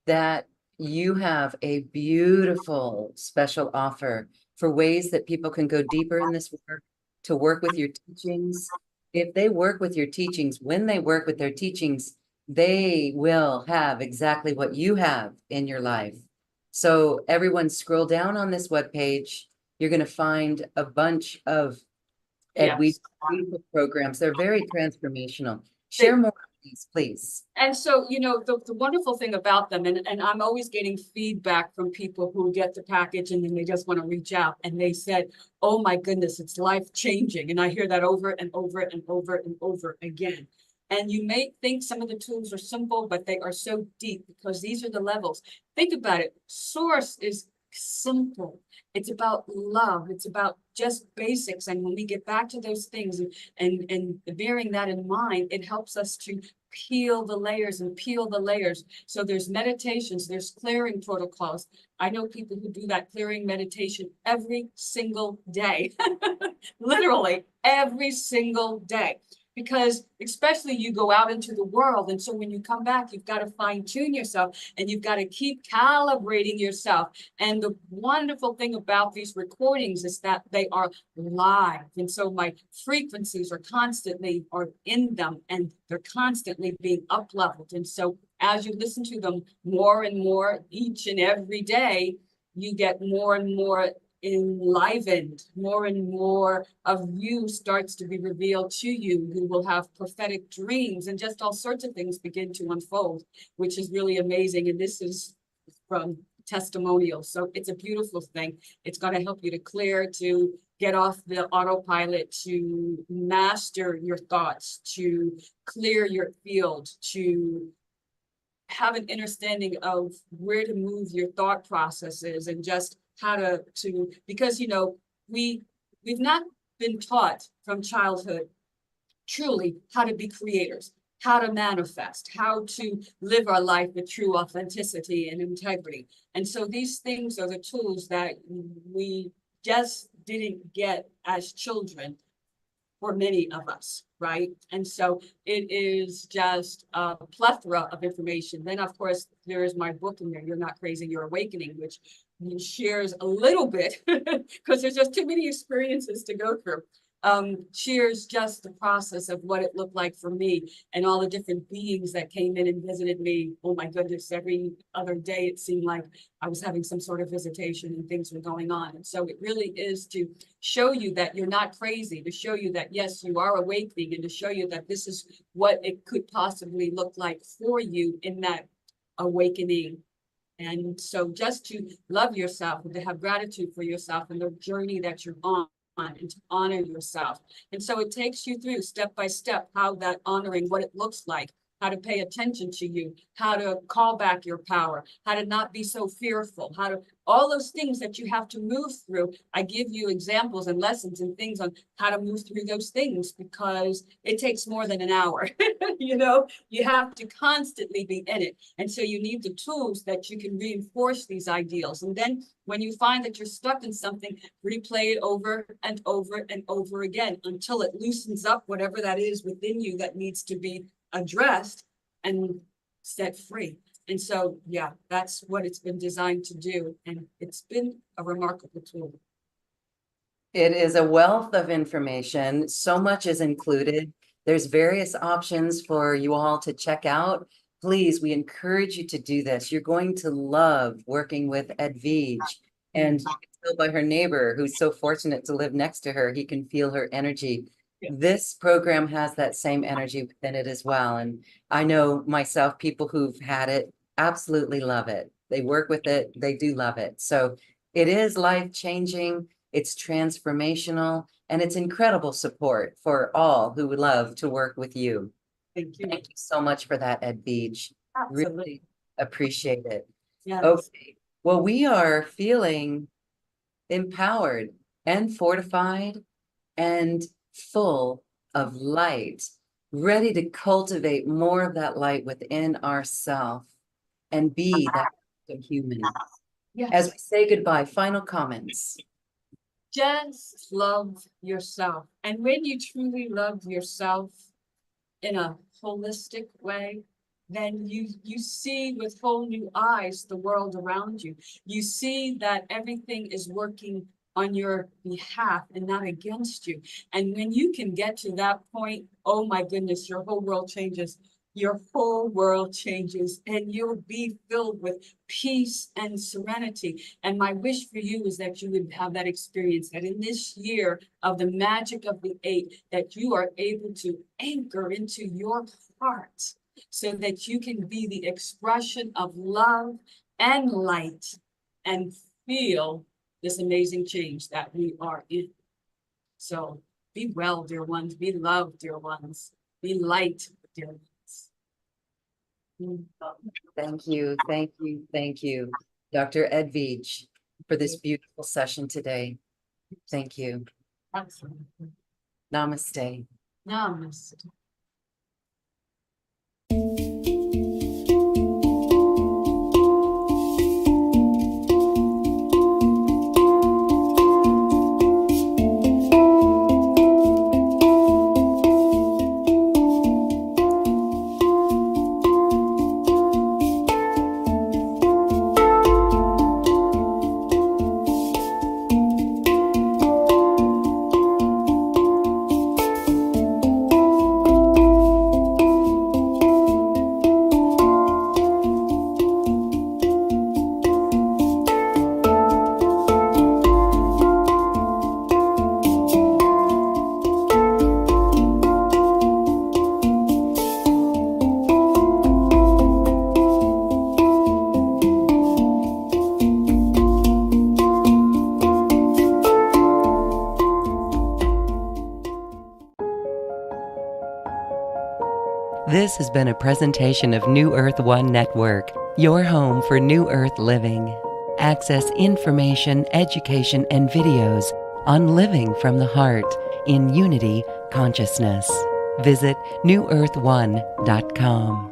that you have a beautiful special offer for ways that people can go deeper in this work, to work with your teachings. If they work with your teachings, when they work with their teachings, they will have exactly what you have in your life. So everyone scroll down on this webpage. You're going to find a bunch of Edwige beautiful programs. They're very transformational. Share more of these, please. And so, you know, the wonderful thing about them, and I'm always getting feedback from people who get the package and then they just want to reach out and they said, oh my goodness, it's life changing. And I hear that over and over and over and over again. And you may think some of the tools are simple, but they are so deep because these are the levels. Think about it. Source is simple. It's about love. It's about just basics. And when we get back to those things and bearing that in mind, it helps us to peel the layers and peel the layers. So there's meditations, there's clearing protocols. I know people who do that clearing meditation every single day, literally every single day. Because especially you go out into the world. And so when you come back, you've got to fine tune yourself and you've got to keep calibrating yourself. And the wonderful thing about these recordings is that they are live. And so my frequencies are constantly are in them and they're constantly being up leveled. And so as you listen to them more and more each and every day, you get more and more enlivened, more and more of you starts to be revealed to you. You will have prophetic dreams and just all sorts of things begin to unfold, which is really amazing. And this is from testimonials. So it's a beautiful thing. It's going to help you to clear, to get off the autopilot, to master your thoughts, to clear your field, to have an understanding of where to move your thought processes and just how to because you know we've not been taught from childhood truly how to be creators, how to manifest, how to live our life with true authenticity and integrity. And so these things are the tools that we just didn't get as children for many of us, right? And so it is just a plethora of information. Then, of course, there is my book in there, You're Not Crazy, You're Awakening, which shares a little bit, because there's just too many experiences to go through. Shares just the process of what it looked like for me and all the different beings that came in and visited me. Oh my goodness, every other day it seemed like I was having some sort of visitation and things were going on. And so it really is to show you that you're not crazy, to show you that, yes, you are awakening, and to show you that this is what it could possibly look like for you in that awakening. And so just to love yourself and to have gratitude for yourself and the journey that you're on, and to honor yourself. And so it takes you through step by step how that honoring, what it looks like, how to pay attention to you, how to call back your power, how to not be so fearful, how to, all those things that you have to move through. I give you examples and lessons and things on how to move through those things, because it takes more than an hour. You know, you have to constantly be in it. And so you need the tools that you can reinforce these ideals. And then when you find that you're stuck in something, replay it over and over and over again until it loosens up whatever that is within you that needs to be addressed and set free. And so, yeah, that's what it's been designed to do. And it's been a remarkable tool. It is a wealth of information. So much is included. There's various options for you all to check out. Please, we encourage you to do this. You're going to love working with Edwige. And you can tell by her neighbor, who's so fortunate to live next to her, he can feel her energy. This program has that same energy within it as well. And I know myself, people who've had it absolutely love it. They work with it. They do love it. So it is life-changing. It's transformational, and it's incredible support for all who would love to work with you. Thank you. Thank you so much for that, Edwige. Really appreciate it. Yes. Okay. Well, we are feeling empowered and fortified and full of light, ready to cultivate more of that light within ourselves and be that human. Yes. As we say goodbye, final comments. Just love yourself. And when you truly love yourself in a holistic way, then you see with whole new eyes the world around you. You see that everything is working on your behalf and not against you. And when you can get to that point, oh my goodness, your whole world changes. Your whole world changes, and you'll be filled with peace and serenity. And my wish for you is that you would have that experience, that in this year of the magic of the 8, that you are able to anchor into your heart so that you can be the expression of love and light and feel this amazing change that we are in. So be well, dear ones, be loved, dear ones, be light, dear ones. Thank you, thank you, thank you, Dr. Edwige, for this beautiful session today. Thank you. Absolutely. Namaste. Namaste. This has been a presentation of New Earth One Network, your home for New Earth living. Access information, education, and videos on living from the heart in unity consciousness. Visit newearth1.com.